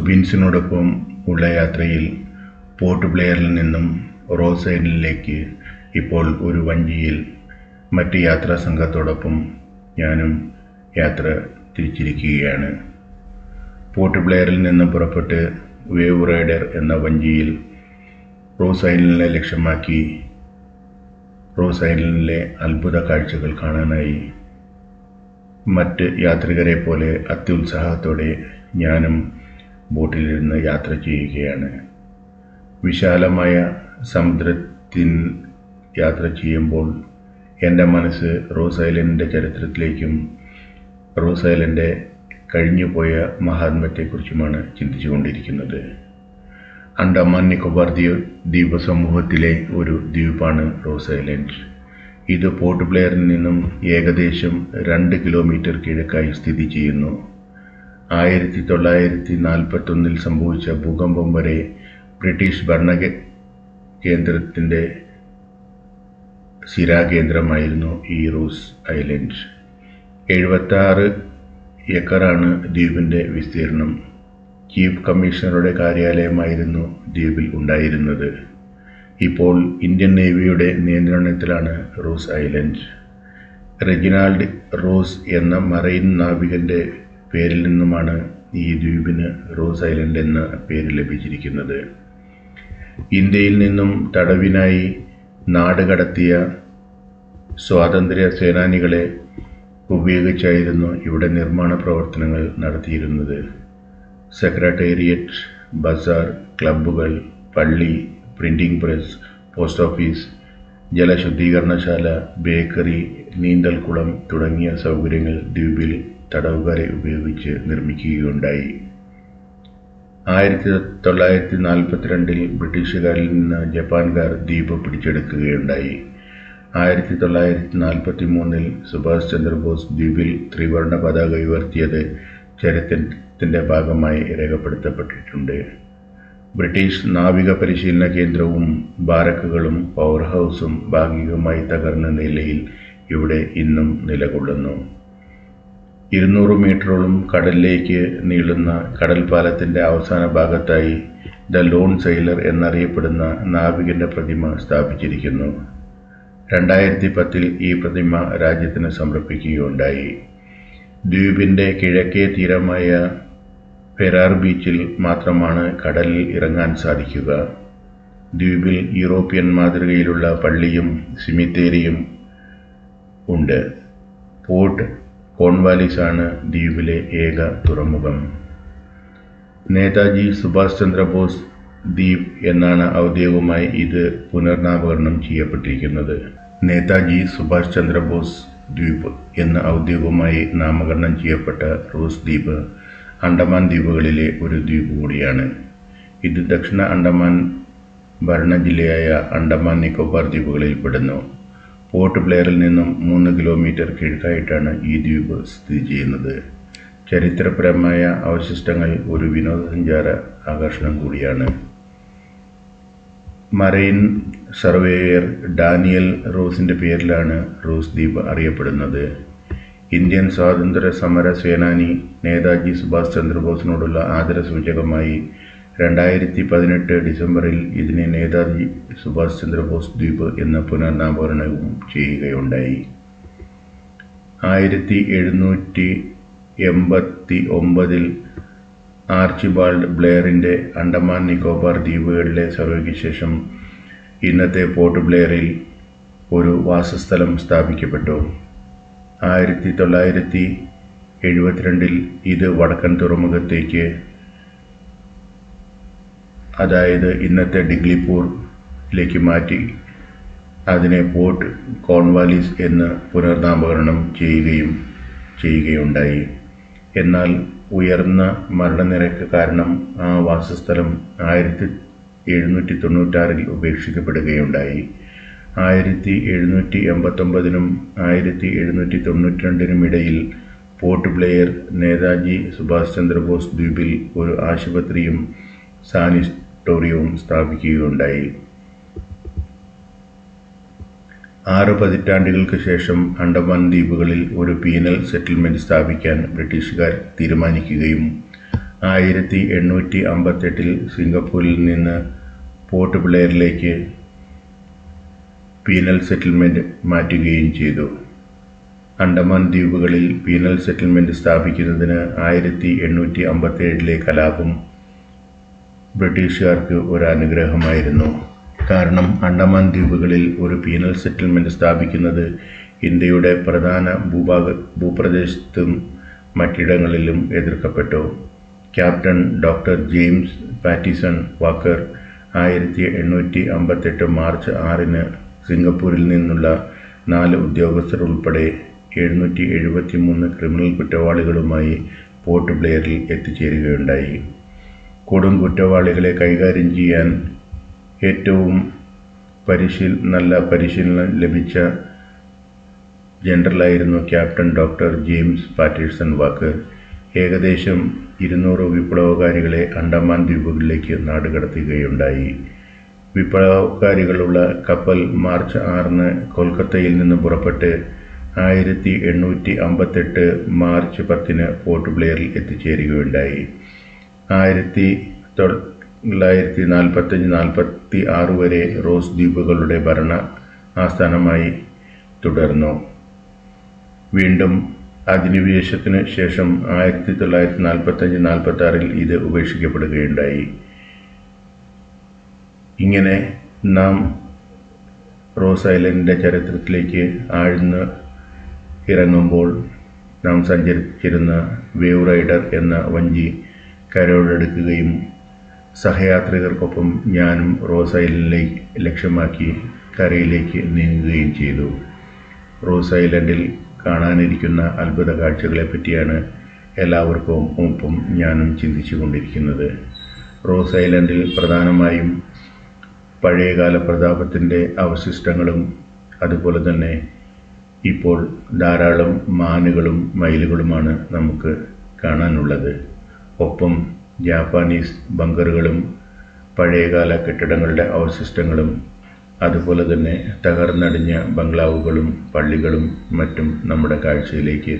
സുബിൻസിനോടൊപ്പം ഉള്ള യാത്രയിൽ പോർട്ട് ബ്ലെയറിൽ നിന്നും റോസ് ഐലൻഡിലേക്ക് ഇപ്പോൾ ഒരു വഞ്ചിയിൽ മറ്റ് യാത്രാ സംഘത്തോടൊപ്പം ഞാനും യാത്ര തിരിച്ചിരിക്കുകയാണ്. പോർട്ട് ബ്ലെയറിൽ നിന്നും പുറപ്പെട്ട് വേവ് റൈഡർ എന്ന വഞ്ചിയിൽ റോസ് ഐലൻഡിനെ ലക്ഷ്യമാക്കി റോസ് ഐലൻഡിലെ അത്ഭുത കാഴ്ചകൾ കാണാനായി മറ്റ് യാത്രികരെ പോലെ അത്യുത്സാഹത്തോടെ ഞാനും ബോട്ടിലിരുന്ന് യാത്ര ചെയ്യുകയാണ്. വിശാലമായ സമുദ്രത്തിൽ യാത്ര ചെയ്യുമ്പോൾ എൻ്റെ മനസ്സ് റോസ് ഐലൻഡിൻ്റെ ചരിത്രത്തിലേക്കും റോസ് ഐലൻഡ് കഴിഞ്ഞുപോയ മഹാത്മ്യത്തെക്കുറിച്ചുമാണ് ചിന്തിച്ചുകൊണ്ടിരിക്കുന്നത്. അണ്ടമാൻ നിക്കോബാർ ദ്വീപ സമൂഹത്തിലെ ഒരു ദ്വീപാണ് റോസ് ഐലൻഡ്. ഇത് പോർട്ട് ബ്ലെയറിൽ നിന്നും ഏകദേശം 2 കിലോമീറ്റർ കിഴക്കായി സ്ഥിതി ചെയ്യുന്നു. 1941 സംഭവിച്ച ഭൂകമ്പം വരെ ബ്രിട്ടീഷ് ഭരണകേന്ദ്രത്തിൻ്റെ സ്ഥിരാകേന്ദ്രമായിരുന്നു ഈ റോസ് ഐലൻഡ്. 76 ഏക്കറാണ് ദ്വീപിൻ്റെ വിസ്തീർണം. ചീഫ് കമ്മീഷണറുടെ കാര്യാലയമായിരുന്നു ദ്വീപിൽ ഉണ്ടായിരുന്നത്. ഇപ്പോൾ ഇന്ത്യൻ നേവിയുടെ നിയന്ത്രണത്തിലാണ് റോസ് ഐലൻഡ്. റെജിനാൾഡ് റോസ് എന്ന മറൈൻ നാവികൻ്റെ പേരിൽ നിന്നുമാണ് ഈ ദ്വീപിന് റോസ് ഐലൻഡ് എന്ന പേര് ലഭിച്ചിരിക്കുന്നത്. ഇന്ത്യയിൽ നിന്നും തടവിനായി നാടുകടത്തിയ സ്വാതന്ത്ര്യ സേനാനികളെ ഉപയോഗിച്ചായിരുന്നു ഇവിടെ നിർമ്മാണ പ്രവർത്തനങ്ങൾ നടത്തിയിരുന്നത്. സെക്രട്ടേറിയറ്റ്, ബസാർ, ക്ലബ്ബുകൾ, പള്ളി, പ്രിന്റിംഗ് പ്രസ്, പോസ്റ്റ് ഓഫീസ്, ജലശുദ്ധീകരണശാല, ബേക്കറി, നീന്തൽക്കുളം തുടങ്ങിയ സൗകര്യങ്ങൾ ദ്വീപിൽ തടവുകാരെ ഉപയോഗിച്ച് നിർമ്മിക്കുകയുണ്ടായി. 1942 ബ്രിട്ടീഷുകാരിൽ നിന്ന് ജപ്പാൻകാർ ദ്വീപ് പിടിച്ചെടുക്കുകയുണ്ടായി. 1943 സുഭാഷ് ചന്ദ്രബോസ് ദ്വീപിൽ ത്രിവർണ്ണ പതാക ഉയർത്തിയത് ചരിത്രത്തിൻ്റെ ഭാഗമായി രേഖപ്പെടുത്തപ്പെട്ടിട്ടുണ്ട്. ബ്രിട്ടീഷ് നാവിക പരിശീലന കേന്ദ്രവും ബാരക്കുകളും പവർ ഹൗസും ഭാഗികമായി തകർന്ന നിലയിൽ ഇവിടെ ഇന്നും നിലകൊള്ളുന്നു. 200 മീറ്ററോളം കടലിലേക്ക് നീളുന്ന കടൽപ്പാലത്തിൻ്റെ അവസാന ഭാഗത്തായി ദ ലോൺ സെയിലർ എന്നറിയപ്പെടുന്ന നാവികൻ്റെ പ്രതിമ സ്ഥാപിച്ചിരിക്കുന്നു. 2010 ഈ പ്രതിമ രാജ്യത്തിന് സമർപ്പിക്കുകയുണ്ടായി. ദ്വീപിൻ്റെ കിഴക്കേ തീരമായ ഫെറാർ ബീച്ചിൽ മാത്രമാണ് കടലിൽ ഇറങ്ങാൻ സാധിക്കുക. ദ്വീപിൽ യൂറോപ്യൻ മാതൃകയിലുള്ള പള്ളിയും സിമിത്തേരിയും ഉണ്ട്. പോർട്ട് കോൺവാലിസാണ് ദ്വീപിലെ ഏക തുറമുഖം. നേതാജി സുഭാഷ് ചന്ദ്രബോസ് ദ്വീപ് എന്നാണ് ഔദ്യോഗികമായി ഇത് പുനർനാമകരണം ചെയ്യപ്പെട്ടിരിക്കുന്നത്. നേതാജി സുഭാഷ് ചന്ദ്രബോസ് ദ്വീപ് എന്ന് ഔദ്യോഗികമായി നാമകരണം ചെയ്യപ്പെട്ട റോസ് ദ്വീപ് അണ്ടമാൻ ദ്വീപുകളിലെ ഒരു ദ്വീപ് കൂടിയാണ്. ഇത് ദക്ഷിണ അണ്ടമാൻ ഭരണജില്ലയായ അണ്ടമാൻ നിക്കോബാർ ദ്വീപുകളിൽ പെടുന്നു. പോർട്ട് ബ്ലെയറിൽ നിന്നും 3 കിലോമീറ്റർ കിഴക്കായിട്ടാണ് ഈ ദ്വീപ് സ്ഥിതി ചെയ്യുന്നത്. ചരിത്രപരമായ അവശിഷ്ടങ്ങൾ ഒരു വിനോദസഞ്ചാര ആകർഷണം കൂടിയാണ്. മറൈൻ സർവേയർ ഡാനിയൽ റോസിൻ്റെ പേരിലാണ് റോസ് ദ്വീപ് അറിയപ്പെടുന്നത്. ഇന്ത്യൻ സ്വാതന്ത്ര്യ സമര സേനാനി നേതാജി സുഭാഷ് ചന്ദ്രബോസിനോടുള്ള ആദരസൂചകമായി 2018 ഡിസംബറിൽ ഇതിനെ നേതാജി സുഭാഷ് ചന്ദ്രബോസ് ദ്വീപ് എന്ന് പുനർനാമകരണവും ചെയ്യുകയുണ്ടായി. 1789 ആർച്ചിബാൾഡ് ബ്ലെയറിൻ്റെ അണ്ടമാൻ നിക്കോബാർ ദ്വീപുകളിലെ സർവേക്ക് ശേഷം ഇന്നത്തെ പോർട്ട് ബ്ലെയറിൽ ഒരു വാസസ്ഥലം സ്ഥാപിക്കപ്പെട്ടു. 1972 ഇത് വടക്കൻ തുറമുഖത്തേക്ക്, അതായത് ഇന്നത്തെ ഡിഗ്ലിപൂരിലേക്ക് മാറ്റി അതിനെ പോർട്ട് കോൺവാലിസ് എന്ന് പുനർനാമകരണം ചെയ്യുകയുണ്ടായി. എന്നാൽ ഉയർന്ന മരണനിരക്ക് കാരണം ആ വാസസ്ഥലം 1796 ഉപേക്ഷിക്കപ്പെടുകയുണ്ടായി. 1789 1792 ഇടയിൽ പോർട്ട് ബ്ലെയർ നേതാജി സുഭാഷ് ചന്ദ്രബോസ് ദ്വീപിൽ ഒരു ആശുപത്രിയും സാനിറ്റോറിയവും സ്ഥാപിക്കുകയുണ്ടായി. 6 പതിറ്റാണ്ടുകൾക്ക് ശേഷം അണ്ടമാൻ ദ്വീപുകളിൽ ഒരു പീനൽ സെറ്റിൽമെൻറ്റ് സ്ഥാപിക്കാൻ ബ്രിട്ടീഷുകാർ തീരുമാനിക്കുകയും 1858 സിംഗപ്പൂരിൽ നിന്ന് പോർട്ട് ബ്ലെയറിലേക്ക് പീനൽ സെറ്റിൽമെന്റ് മാറ്റുകയും ചെയ്തു. അണ്ടമാൻ ദ്വീപുകളിൽ പീനൽ സെറ്റിൽമെന്റ് സ്ഥാപിക്കുന്നതിന് 1857 കലാപം ബ്രിട്ടീഷുകാർക്ക് ഒരു അനുഗ്രഹമായിരുന്നു. കാരണം അണ്ടമാൻ ദ്വീപുകളിൽ ഒരു പീനൽ സെറ്റിൽമെന്റ് സ്ഥാപിക്കുന്നത് ഇന്ത്യയുടെ പ്രധാന ഭൂപ്രദേശത്തും മറ്റിടങ്ങളിലും എതിർക്കപ്പെട്ടു. Captain doctor James Pattison Walker 1858 March 6 സിംഗപ്പൂരിൽ നിന്നുള്ള 4 ഉദ്യോഗസ്ഥർ ഉൾപ്പെടെ 773 ക്രിമിനൽ കുറ്റവാളികളുമായി പോർട്ട് ബ്ലെയറിൽ എത്തിച്ചേരുകയുണ്ടായി. കൊടും കുറ്റവാളികളെ കൈകാര്യം ചെയ്യാൻ ഏറ്റവും നല്ല പരിശീലനം ലഭിച്ച ജനറലായിരുന്നു captain doctor James Pattison Walker. ഏകദേശം 200 വിപ്ലവകാരികളെ അണ്ടമാൻ ദ്വീപുകളിലേക്ക് നാടുകടത്തുകയുണ്ടായി. വിപ്ലവകാരികളുള്ള കപ്പൽ മാർച്ച് 6 കൊൽക്കത്തയിൽ നിന്ന് പുറപ്പെട്ട് 1858 മാർച്ച് 10 പോർട്ട് ബ്ലെയറിൽ എത്തിച്ചേരുകയുണ്ടായി. 1945-46 വരെ റോസ് ദ്വീപുകളുടെ ഭരണ ആസ്ഥാനമായി തുടർന്നു. വീണ്ടും അധിനിവേശത്തിനു ശേഷം 1945-46 ഇത് ഉപേക്ഷിക്കപ്പെടുകയുണ്ടായി. ഇങ്ങനെ നാം റോസ് ഐലൻഡിൻ്റെ ചരിത്രത്തിലേക്ക് ആഴ്ന്ന് ഇറങ്ങുമ്പോൾ നാം സഞ്ചരിച്ചിരുന്ന വേവ് റൈഡർ എന്ന വഞ്ചി കരയോടടുക്കുകയും സഹയാത്രികർക്കൊപ്പം ഞാനും റോസ് ഐലൻഡിലേക്ക് ലക്ഷ്യമാക്കി കരയിലേക്ക് നീങ്ങുകയും ചെയ്തു. റോസ് ഐലൻഡിൽ കാണാനിരിക്കുന്ന അത്ഭുത കാഴ്ചകളെ പറ്റിയാണ് എല്ലാവർക്കും ഒപ്പം ഞാനും ചിന്തിച്ചു കൊണ്ടിരിക്കുന്നത്. റോസ് ഐലൻഡിൽ പ്രധാനമായും പഴയകാല പ്രതാപത്തിൻ്റെ അവശിഷ്ടങ്ങളും അതുപോലെ തന്നെ ഇപ്പോൾ ധാരാളം മാനുകളും മയിലുകളുമാണ് നമുക്ക് കാണാനുള്ളത്. ഒപ്പം ജാപ്പാനീസ് ബങ്കറുകളും പഴയകാല കെട്ടിടങ്ങളുടെ അവശിഷ്ടങ്ങളും അതുപോലെ തന്നെ തകർന്നടിഞ്ഞ ബംഗ്ലാവുകളും പള്ളികളും മറ്റും നമ്മുടെ കാഴ്ചയിലേക്ക്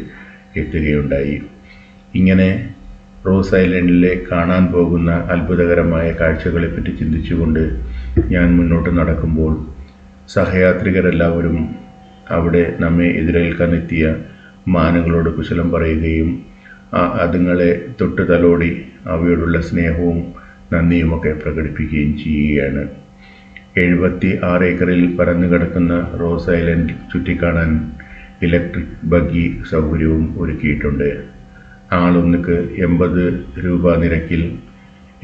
എത്തുകയുണ്ടായി. ഇങ്ങനെ റോസ് ഐലൻഡിലെ കാണാൻ പോകുന്ന അത്ഭുതകരമായ കാഴ്ചകളെപ്പറ്റി ചിന്തിച്ചുകൊണ്ട് ഞാൻ മുന്നോട്ട് നടക്കുമ്പോൾ സഹയാത്രികരെല്ലാവരും അവിടെ നമ്മെ എതിരേൽക്കാനെത്തിയ മാനുകളോട് കുശലം പറയുകയും അതുങ്ങളെ തൊട്ട് തലോടി അവയോടുള്ള സ്നേഹവും നന്ദിയുമൊക്കെ പ്രകടിപ്പിക്കുകയും ചെയ്യുകയാണ്. 76 ഏക്കറിൽ പരന്നു കിടക്കുന്ന റോസ് ഐലൻഡ് ചുറ്റിക്കാണാൻ ഇലക്ട്രിക് ബഗ്ഗി സൗകര്യവും ഒരുക്കിയിട്ടുണ്ട്. ആളൊന്നുക്ക് 80 രൂപ നിരക്കിൽ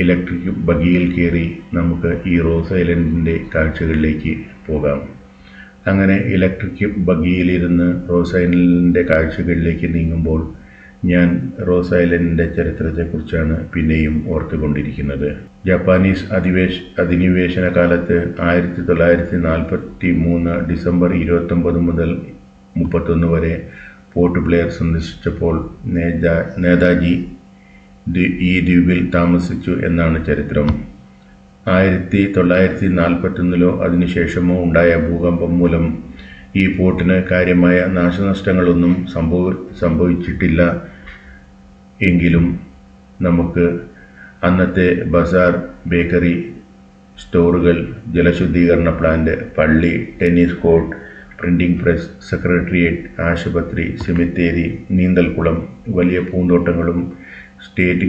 ഇലക്ട്രിക് ബഗ്ഗിയിൽ കയറി നമുക്ക് ഈ റോസ് ഐലൻഡിൻ്റെ കാഴ്ചകളിലേക്ക് പോകാം. അങ്ങനെ ഇലക്ട്രിക് ബഗ്ഗിയിലിരുന്ന് റോസ് ഐലൻഡിൻ്റെ കാഴ്ചകളിലേക്ക് നീങ്ങുമ്പോൾ ഞാൻ റോസ് ഐലൻഡിൻ്റെ ചരിത്രത്തെക്കുറിച്ചാണ് പിന്നെയും ഓർത്തുകൊണ്ടിരിക്കുന്നത്. ജാപ്പാനീസ് അധിനിവേശന കാലത്ത് 1943 ഡിസംബർ 29 മുതൽ 31 വരെ പോർട്ട് ബ്ലെയർ സന്ദർശിച്ചപ്പോൾ നേതാജി ഈ ദ്വീപിൽ താമസിച്ചു എന്നാണ് ചരിത്രം. 1941 അതിനുശേഷമോ ഉണ്ടായ ഭൂകമ്പം മൂലം ഈ പോർട്ടിന് കാര്യമായ നാശനഷ്ടങ്ങളൊന്നും സംഭവിച്ചിട്ടില്ല. എങ്കിലും നമുക്ക് അന്നത്തെ ബസാർ, ബേക്കറി, സ്റ്റോറുകൾ, ജലശുദ്ധീകരണ പ്ലാന്റ്, പള്ളി, tennis court, printing press, secretariat, ആശുപത്രി, സെമിത്തേരി, നീന്തൽക്കുളം, വലിയ പൂന്തോട്ടങ്ങളും സ്റ്റേറ്റ്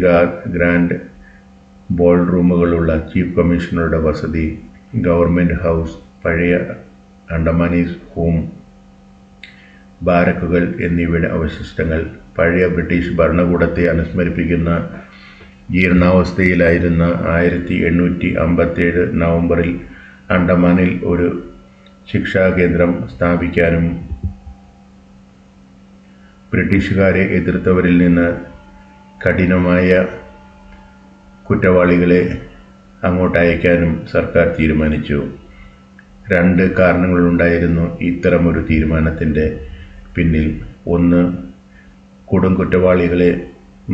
ഗ്രാൻഡ് ബോൾ റൂമുകളുള്ള ചീഫ് കമ്മീഷണറുടെ വസതി, ഗവൺമെൻറ് ഹൗസ്, പഴയ അണ്ടമാനീസ് ഹോം, ബാരക്കുകൾ എന്നിവയുടെ അവശിഷ്ടങ്ങൾ, പഴയ ബ്രിട്ടീഷ് ഭരണകൂടത്തെ അനുസ്മരിപ്പിക്കുന്ന ജീർണാവസ്ഥയിലായിരുന്ന 1857 നവംബറിൽ അണ്ടമാനിൽ ഒരു ശിക്ഷാകേന്ദ്രം സ്ഥാപിക്കാനും ബ്രിട്ടീഷുകാരെ എതിർത്തവരിൽ നിന്ന് കഠിനമായ കുറ്റവാളികളെ അങ്ങോട്ട് അയക്കാനും സർക്കാർ തീരുമാനിച്ചു. 2 കാരണങ്ങളുണ്ടായിരുന്നു ഇത്തരമൊരു തീരുമാനത്തിൻ്റെ പിന്നിൽ. ഒന്ന്, കൊടും കുറ്റവാളികളെ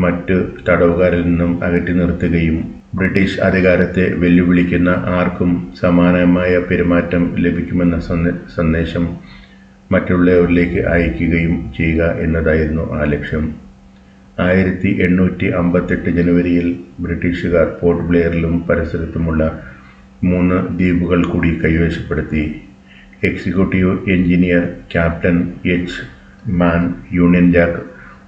മറ്റു തടവുകാരിൽ നിന്നും അകറ്റി നിർത്തുകയും ബ്രിട്ടീഷ് അധികാരത്തെ വെല്ലുവിളിക്കുന്ന ആർക്കും സമാനമായ പെരുമാറ്റം ലഭിക്കുമെന്ന സന്ദേശം മറ്റുള്ളവരിലേക്ക് അയക്കുകയും ചെയ്യുക എന്നതായിരുന്നു ആ ലക്ഷ്യം. 1858 ജനുവരിയിൽ ബ്രിട്ടീഷുകാർ പോർട്ട് ബ്ലെയറിലും പരിസരത്തുമുള്ള 3 ദ്വീപുകൾ കൂടി കൈവശപ്പെടുത്തി. Executive engineer captain H. Man Union Jack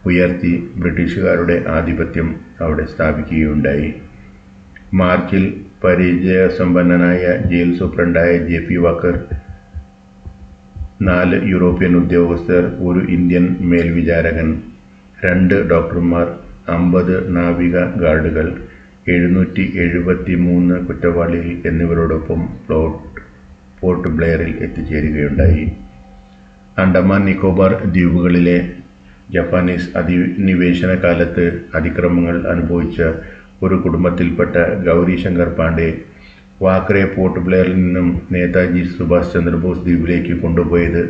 ഉയർത്തി ബ്രിട്ടീഷുകാരുടെ ആധിപത്യം അവിടെ സ്ഥാപിക്കുകയുണ്ടായി. മാർച്ചിൽ പരിചയസമ്പന്നനായ ജയിൽ സൂപ്രണ്ടായ ജെ.പി. വാക്കർ, 4 യൂറോപ്യൻ ഉദ്യോഗസ്ഥർ, 1 ഇന്ത്യൻ മേൽവിചാരകൻ, 2 ഡോക്ടർമാർ, 50 നാവിക ഗാർഡുകൾ, 773 കുറ്റവാളികൾ എന്നിവരോടൊപ്പം പോർട്ട് ബ്ലെയറിൽ എത്തിച്ചേരുകയുണ്ടായി. ആൻഡമാൻ നിക്കോബാർ ദ്വീപുകളിലെ ജപ്പാനീസ് അധിനിവേശന കാലത്ത് അതിക്രമങ്ങൾ അനുഭവിച്ച ഒരു കുടുംബത്തിൽപ്പെട്ട ഗൗരി ശങ്കർ പാണ്ഡെ വാക്രെ പോർട്ട് ബ്ലെയറിൽ നിന്നും നേതാജി സുഭാഷ് ചന്ദ്രബോസ് ദ്വീപിലേക്ക് കൊണ്ടുപോയത്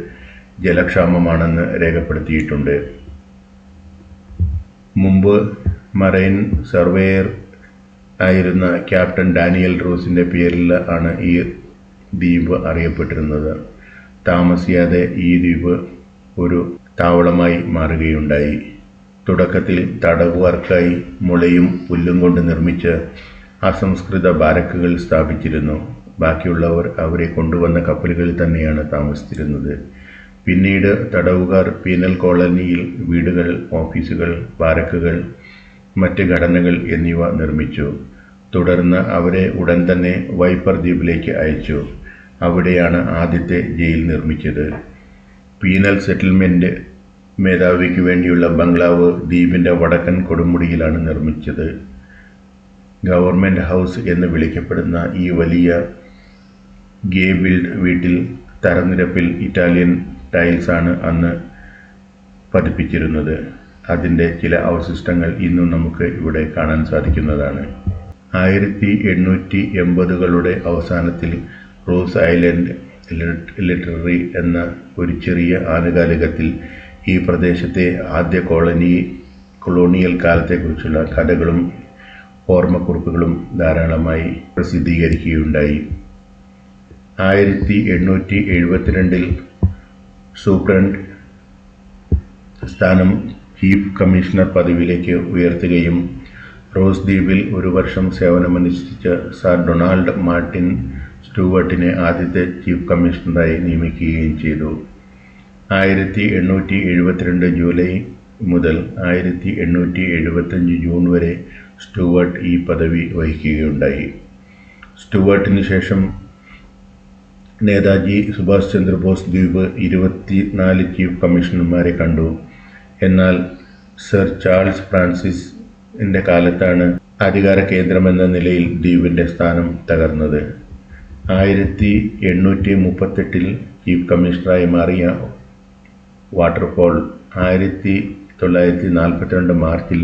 ജലക്ഷാമമാണെന്ന് രേഖപ്പെടുത്തിയിട്ടുണ്ട്. മുമ്പ് മറൈൻ സർവേയർ ആയിരുന്ന ക്യാപ്റ്റൻ ഡാനിയൽ റോസിന്റെ പേരിൽ ആണ് ഈ ദ്വീപ് അറിയപ്പെട്ടിരുന്നത്. താമസിയാതെ ഈ ദ്വീപ് ഒരു താവളമായി മാറുകയുണ്ടായി. തുടക്കത്തിൽ തടവുകാർക്കായി മുളയും പുല്ലും കൊണ്ട് നിർമ്മിച്ച അസംസ്കൃത ബാരക്കുകൾ സ്ഥാപിച്ചിരുന്നു. ബാക്കിയുള്ളവർ അവരെ കൊണ്ടുവന്ന കപ്പലുകളിൽ തന്നെയാണ് താമസിച്ചിരുന്നത്. പിന്നീട് തടവുകാർ പീനൽ കോളനിയിൽ വീടുകൾ, ഓഫീസുകൾ, ബാരക്കുകൾ, മറ്റ് ഘടനകൾ എന്നിവ നിർമ്മിച്ചു. തുടർന്ന് അവരെ ഉടൻ തന്നെ വൈപ്പർ ദ്വീപിലേക്ക് അയച്ചു. അവിടെയാണ് ആദ്യത്തെ ജയിൽ നിർമ്മിച്ചത്. പീനൽ സെറ്റിൽമെന്റ് മേധാവിക്ക് വേണ്ടിയുള്ള ബംഗ്ലാവ് ദ്വീപിന്റെ വടക്കൻ കൊടുമുടിയിലാണ് നിർമ്മിച്ചത്. ഗവൺമെന്റ് ഹൗസ് എന്ന് വിളിക്കപ്പെടുന്ന ഈ വലിയ ഗേ ബിൽഡ് വീട്ടിൽ തറനിരപ്പിൽ ഇറ്റാലിയൻ ടൈൽസാണ് അന്ന് പതിപ്പിച്ചിരുന്നത്. അതിൻ്റെ ചില അവശിഷ്ടങ്ങൾ ഇന്നും നമുക്ക് ഇവിടെ കാണാൻ സാധിക്കുന്നതാണ്. 1880കളുടെ അവസാനത്തിൽ റോസ് ഐലൻഡ് ലിറ്റററി എന്ന ഒരു ചെറിയ ആനുകാലികത്തിൽ ഈ പ്രദേശത്തെ ആദ്യ കൊളോണിയൽ കാലത്തെക്കുറിച്ചുള്ള കഥകളും ഓർമ്മക്കുറിപ്പുകളും ധാരാളമായി പ്രസിദ്ധീകരിക്കുകയുണ്ടായി. 1872 സൂപ്രണ്ട് സ്ഥാനം ചീഫ് കമ്മീഷണർ പദവിയിലേക്ക് ഉയർത്തുകയും റോസ് ദ്വീപിൽ 1 വർഷം സേവനമനുഷ്ഠിച്ച സർ ഡൊണാൾഡ് മാർട്ടിൻ സ്റ്റുവർട്ടിനെ ആദ്യത്തെ ചീഫ് കമ്മീഷണറായി നിയമിക്കുകയും ചെയ്തു. 1872 ജൂലൈ മുതൽ 1875 ജൂൺ വരെ സ്റ്റുവർട്ട് ഈ പദവി വഹിക്കുകയുണ്ടായി. സ്റ്റുവർട്ടിന് ശേഷം നേതാജി സുഭാഷ് ചന്ദ്രബോസ് ദ്വീപ് 24 ചീഫ് കമ്മീഷണർമാരെ കണ്ടു. എന്നാൽ സർ ചാൾസ് ഫ്രാൻസിസിന്റെ കാലത്താണ് അധികാര കേന്ദ്രമെന്ന നിലയിൽ ദ്വീപിന്റെ സ്ഥാനം തകർന്നത്. 1838 ചീഫ് കമ്മീഷണറായി മാറിയ വാട്ടർഫോൾ 1942 മാർച്ചിൽ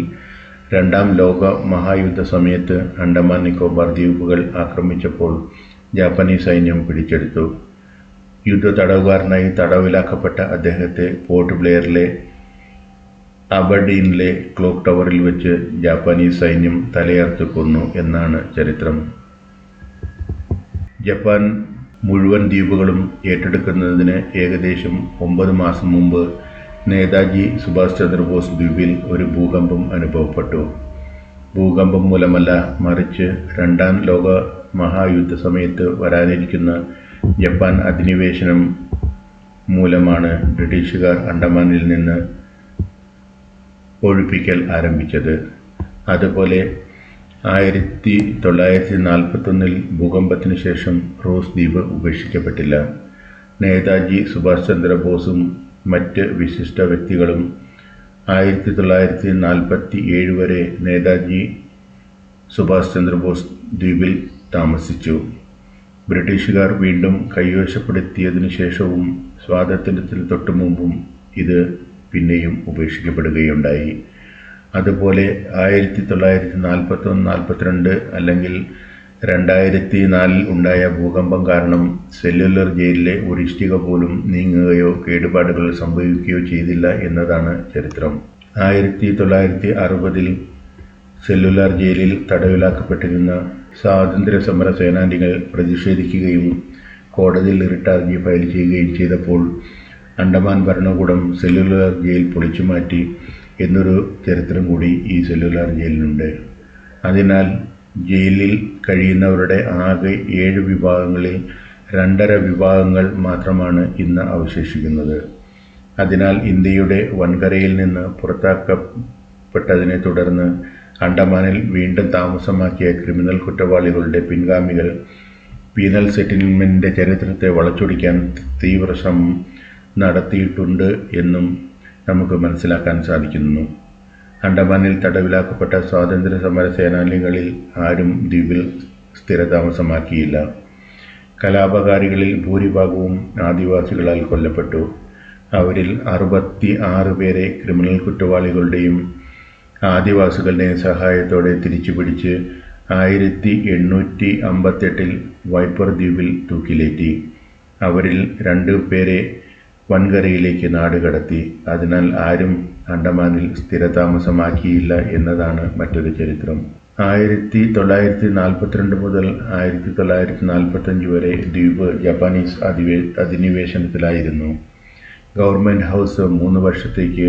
2ാം ലോക മഹായുദ്ധ സമയത്ത് ആൻഡമാൻ നിക്കോബാർ ദ്വീപുകൾ ആക്രമിച്ചപ്പോൾ ജാപ്പനീസ് സൈന്യം പിടിച്ചെടുത്തു. യുദ്ധ തടവുകാരനായി തടവിലാക്കപ്പെട്ട അദ്ദേഹത്തെ പോർട്ട് ബ്ലെയറിലെ അബർഡീനിലെ ക്ലോക്ക് ടവറിൽ വെച്ച് ജാപ്പനീസ് സൈന്യം തലയറുത്ത് കൊന്നു എന്നാണ് ചരിത്രം. ജപ്പാൻ മുഴുവൻ ദ്വീപുകളും ഏറ്റെടുക്കുന്നതിന് ഏകദേശം 9 മാസം മുമ്പ് നേതാജി സുഭാഷ് ചന്ദ്രബോസ് ദ്വീപിൽ ഒരു ഭൂകമ്പം അനുഭവപ്പെട്ടു. ഭൂകമ്പം മൂലമല്ല, മറിച്ച് 2ാം ലോക മഹായുദ്ധ സമയത്ത് വരാനിരിക്കുന്ന ജപ്പാൻ അധിനിവേശനം മൂലമാണ് ബ്രിട്ടീഷുകാർ ആൻഡമാനിൽ നിന്ന് ഒഴിപ്പിക്കൽ ആരംഭിച്ചത്. അതുപോലെ 1941 ഭൂകമ്പത്തിന് ശേഷം റോസ് ദ്വീപ് ഉപേക്ഷിക്കപ്പെട്ടില്ല. നേതാജി സുഭാഷ് ചന്ദ്രബോസും മറ്റ് വിശിഷ്ട വ്യക്തികളും 1947 വരെ നേതാജി സുഭാഷ് ചന്ദ്രബോസ് ദ്വീപിൽ താമസിച്ചു. ബ്രിട്ടീഷുകാർ വീണ്ടും കൈവശപ്പെടുത്തിയതിനു ശേഷവും സ്വാതന്ത്ര്യത്തിന് തൊട്ടുമുമ്പും ഇത് പിന്നെയും ഉപേക്ഷിക്കപ്പെടുകയുണ്ടായി. അതുപോലെ 1941-42 അല്ലെങ്കിൽ 2004 ഉണ്ടായ ഭൂകമ്പം കാരണം സെല്ലുലർ ജയിലിലെ ഒരു ഇഷ്ടിക പോലും നീങ്ങുകയോ കേടുപാടുകൾ സംഭവിക്കുകയോ ചെയ്തില്ല എന്നതാണ് ചരിത്രം. 1960 സെല്ലുലാർ ജയിലിൽ തടവിലാക്കപ്പെട്ടിരുന്ന സ്വാതന്ത്ര്യ സമര സേനാനികൾ പ്രതിഷേധിക്കുകയും കോടതിയിൽ റിട്ട് ഹർജി ഫയൽ ചെയ്യുകയും ചെയ്തപ്പോൾ ആൻഡമാൻ ഭരണകൂടം സെല്ലുലാർ ജയിൽ പൊളിച്ചുമാറ്റി എന്നൊരു ചരിത്രം കൂടി ഈ സെല്ലുലാർ ജയിലിനുണ്ട്. അതിനാൽ ജയിലിൽ കഴിയുന്നവരുടെ ആകെ 7 വിഭാഗങ്ങളിൽ 2.5 വിഭാഗങ്ങൾ മാത്രമാണ് ഇന്ന് അവശേഷിക്കുന്നത്. അതിനാൽ ഇന്ത്യയുടെ വൻകരയിൽ നിന്ന് പുറത്താക്കപ്പെട്ടതിനെ തുടർന്ന് അണ്ടമാനിൽ വീണ്ടും താമസമാക്കിയ ക്രിമിനൽ കുറ്റവാളികളുടെ പിൻഗാമികൾ പീനൽ സെറ്റിൽമെൻറ്റിൻ്റെ ചരിത്രത്തെ വളച്ചൊടിക്കാൻ തീവ്ര ശ്രമം നടത്തിയിട്ടുണ്ട് എന്നും നമുക്ക് മനസ്സിലാക്കാൻ സാധിക്കുന്നു. അണ്ടമാനിൽ തടവിലാക്കപ്പെട്ട സ്വാതന്ത്ര്യ സമര സേനാനികളിൽ ആരും ദ്വീപിൽ സ്ഥിരതാമസമാക്കിയില്ല. കലാപകാരികളിൽ ഭൂരിഭാഗവും ആദിവാസികളാൽ കൊല്ലപ്പെട്ടു. അവരിൽ 66 പേരെ ക്രിമിനൽ കുറ്റവാളികളുടെയും ആദിവാസികളുടെയും സഹായത്തോടെ തിരിച്ചുപിടിച്ച് 1858 വൈപ്പർ ദ്വീപിൽ തൂക്കിലേറ്റി. അവരിൽ 2 പേരെ വൻകരയിലേക്ക് നാടുകടത്തി. അതിനാൽ ആരും അണ്ടമാനിൽ സ്ഥിരതാമസമാക്കിയില്ല എന്നതാണ് മറ്റൊരു ചരിത്രം. 1942 മുതൽ 1945 വരെ ദ്വീപ് ജപ്പാനീസ് അധിനിവേശനത്തിലായിരുന്നു. ഗവൺമെൻറ് ഹൗസ് 3 വർഷത്തേക്ക്,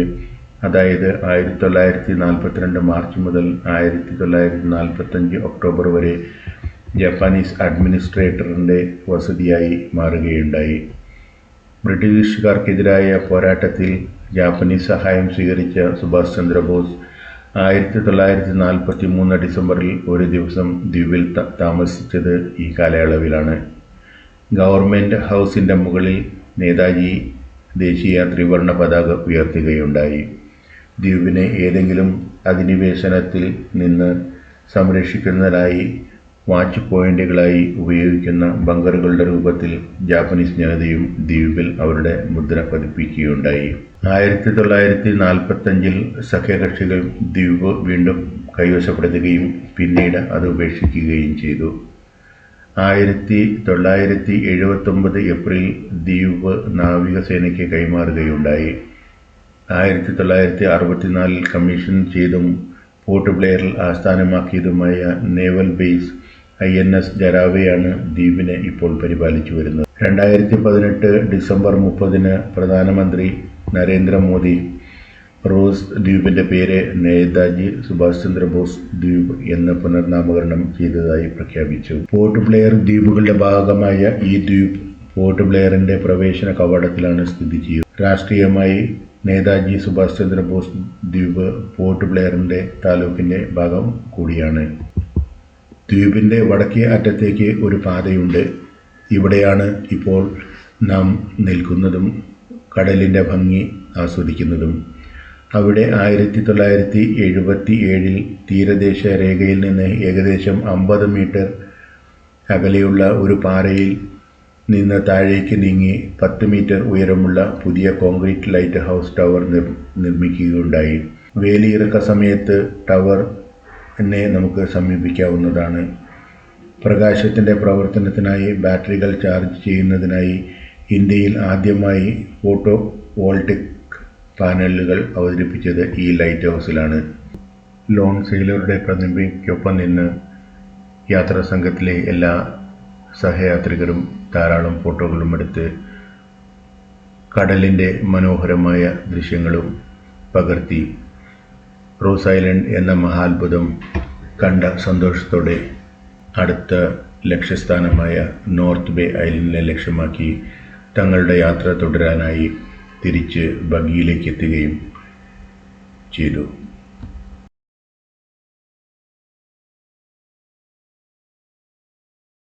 അതായത് 1942 മാർച്ച് മുതൽ 1945 ഒക്ടോബർ വരെ ജപ്പാനീസ് അഡ്മിനിസ്ട്രേറ്ററിൻ്റെ വസതിയായി മാറുകയുണ്ടായി. ബ്രിട്ടീഷുകാർക്കെതിരായ പോരാട്ടത്തിൽ ജാപ്പനീസ് സഹായം സ്വീകരിച്ച സുഭാഷ് ചന്ദ്രബോസ് 1943 ഡിസംബറിൽ ഒരു ദിവസം ദ്വീപിൽ താമസിച്ചത് ഈ കാലയളവിലാണ്. ഗവൺമെൻറ് ഹൗസിൻ്റെ മുകളിൽ നേതാജി ദേശീയ ത്രിവർണ്ണ പതാക ഉയർത്തുകയുണ്ടായി. ദ്വീപിനെ ഏതെങ്കിലും അധിനിവേശനത്തിൽ നിന്ന് സംരക്ഷിക്കുന്നതിനായി വാച്ച് പോയിന്റുകളായി ഉപയോഗിക്കുന്ന ബങ്കറുകളുടെ രൂപത്തിൽ ജാപ്പനീസ് ജനതയും ദ്വീപിൽ അവരുടെ മുദ്ര പതിപ്പിക്കുകയുണ്ടായി. 1945 സഖ്യകക്ഷികൾ ദ്വീപ് വീണ്ടും കൈവശപ്പെടുത്തുകയും പിന്നീട് അത് ഉപേക്ഷിക്കുകയും ചെയ്തു. 1979 ഏപ്രിൽ ദ്വീപ് നാവികസേനയ്ക്ക് കൈമാറുകയുണ്ടായി. 1964 കമ്മീഷൻ ചെയ്തും പോർട്ട് ബ്ലെയറിൽ ആസ്ഥാനമാക്കിയതുമായ നേവൽ ബേസ് INS ജരാവയാണ് ദ്വീപിനെ ഇപ്പോൾ പരിപാലിച്ചു വരുന്നത്. 2018 ഡിസംബർ 30 പ്രധാനമന്ത്രി നരേന്ദ്രമോദി റോസ് ദ്വീപിൻ്റെ പേര് നേതാജി സുഭാഷ് ചന്ദ്രബോസ് ദ്വീപ് എന്ന് പുനർനാമകരണം ചെയ്തതായി പ്രഖ്യാപിച്ചു. പോർട്ട് ബ്ലെയർ ദ്വീപുകളുടെ ഭാഗമായ ഈ ദ്വീപ് പോർട്ട് ബ്ലെയറിൻ്റെ പ്രവേശന കവാടത്തിലാണ് സ്ഥിതി ചെയ്യുന്നത്. രാഷ്ട്രീയമായി നേതാജി സുഭാഷ് ചന്ദ്രബോസ് ദ്വീപ് പോർട്ട് ബ്ലെയറിൻ്റെ താലൂക്കിൻ്റെ ഭാഗം കൂടിയാണ്. ദ്വീപിൻ്റെ വടക്കേ അറ്റത്തേക്ക് ഒരു പാതയുണ്ട്. ഇവിടെയാണ് ഇപ്പോൾ നാം നിൽക്കുന്നതും കടലിൻ്റെ ഭംഗി ആസ്വദിക്കുന്നതും. അവിടെ 1977 തീരദേശ രേഖയിൽ നിന്ന് ഏകദേശം 50 മീറ്റർ അകലെയുള്ള ഒരു പാറയിൽ നിന്ന് താഴേക്ക് നീങ്ങി 10 മീറ്റർ ഉയരമുള്ള പുതിയ കോൺക്രീറ്റ് ലൈറ്റ് ഹൗസ് ടവർ നിർമ്മിക്കുകയുണ്ടായി. വേലിയിറക്ക സമയത്ത് ടവറിനെ നമുക്ക് സമീപിക്കാവുന്നതാണ്. പ്രകാശത്തിൻ്റെ പ്രവർത്തനത്തിനായി ബാറ്ററികൾ ചാർജ് ചെയ്യുന്നതിനായി ഇന്ത്യയിൽ ആദ്യമായി ഫോട്ടോ വോൾട്ടിക് പാനലുകൾ അവതരിപ്പിച്ചത് ഈ ലൈറ്റ് ഹൗസിലാണ്. ലോൺ സെയിലറുടെ പ്രതിമയ്ക്കൊപ്പം നിന്ന് യാത്രാ സംഘത്തിലെ എല്ലാ സഹയാത്രികരും ധാരാളം ഫോട്ടോകളും എടുത്ത് കടലിൻ്റെ മനോഹരമായ ദൃശ്യങ്ങളും പകർത്തി റോസ് ഐലൻഡ് എന്ന മഹാത്ഭുതം കണ്ട സന്തോഷത്തോടെ അടുത്ത ലക്ഷ്യസ്ഥാനമായ നോർത്ത് ബേ ഐലൻഡിനെ ലക്ഷ്യമാക്കി തങ്ങളുടെ യാത്ര തുടരാനായി തിരിച്ച് ബഗ്ഗിയിലേക്ക് എത്തുകയും ചെയ്തു.